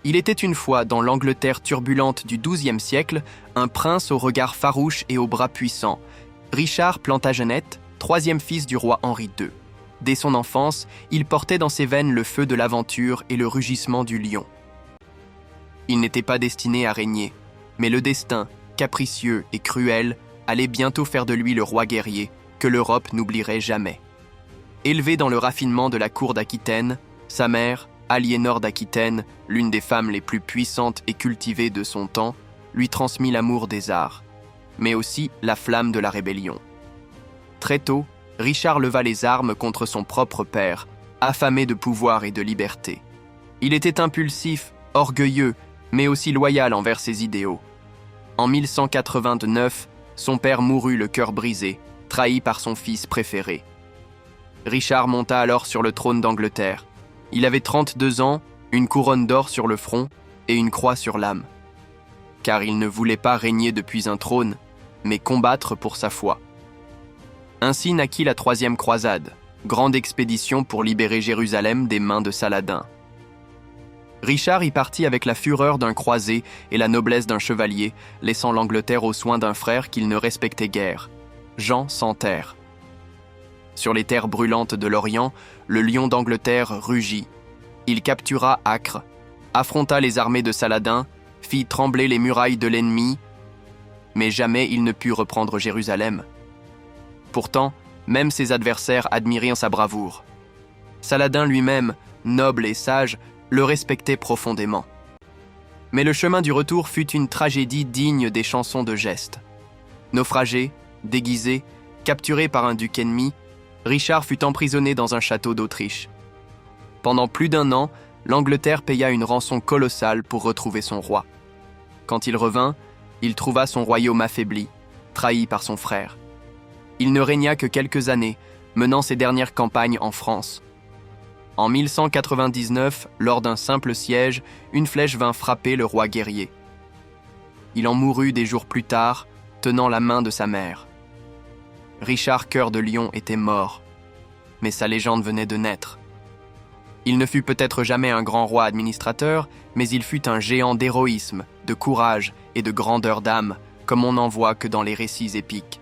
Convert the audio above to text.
Il était une fois, dans l'Angleterre turbulente du XIIe siècle, un prince au regard farouche et aux bras puissants, Richard Plantagenet, troisième fils du roi Henri II. Dès son enfance, il portait dans ses veines le feu de l'aventure et le rugissement du lion. Il n'était pas destiné à régner, mais le destin, capricieux et cruel, allait bientôt faire de lui le roi guerrier que l'Europe n'oublierait jamais. Élevé dans le raffinement de la cour d'Aquitaine, sa mère, Aliénor d'Aquitaine, l'une des femmes les plus puissantes et cultivées de son temps, lui transmit l'amour des arts, mais aussi la flamme de la rébellion. Très tôt, Richard leva les armes contre son propre père, affamé de pouvoir et de liberté. Il était impulsif, orgueilleux, mais aussi loyal envers ses idéaux. En 1189, son père mourut le cœur brisé, trahi par son fils préféré. Richard monta alors sur le trône d'Angleterre. Il avait 32 ans, une couronne d'or sur le front et une croix sur l'âme. Car il ne voulait pas régner depuis un trône, mais combattre pour sa foi. Ainsi naquit la troisième croisade, grande expédition pour libérer Jérusalem des mains de Saladin. Richard y partit avec la fureur d'un croisé et la noblesse d'un chevalier, laissant l'Angleterre aux soins d'un frère qu'il ne respectait guère, Jean sans terre. Sur les terres brûlantes de l'Orient, le lion d'Angleterre rugit. Il captura Acre, affronta les armées de Saladin, fit trembler les murailles de l'ennemi, mais jamais il ne put reprendre Jérusalem. Pourtant, même ses adversaires admiraient sa bravoure. Saladin lui-même, noble et sage, le respectait profondément. Mais le chemin du retour fut une tragédie digne des chansons de geste. Naufragé, déguisé, capturé par un duc ennemi, Richard fut emprisonné dans un château d'Autriche. Pendant plus d'1 an, l'Angleterre paya une rançon colossale pour retrouver son roi. Quand il revint, il trouva son royaume affaibli, trahi par son frère. Il ne régna que quelques années, menant ses dernières campagnes en France. En 1199, lors d'un simple siège, une flèche vint frapper le roi guerrier. Il en mourut des jours plus tard, tenant la main de sa mère. Richard Cœur de Lion était mort, mais sa légende venait de naître. Il ne fut peut-être jamais un grand roi administrateur, mais il fut un géant d'héroïsme, de courage et de grandeur d'âme, comme on n'en voit que dans les récits épiques.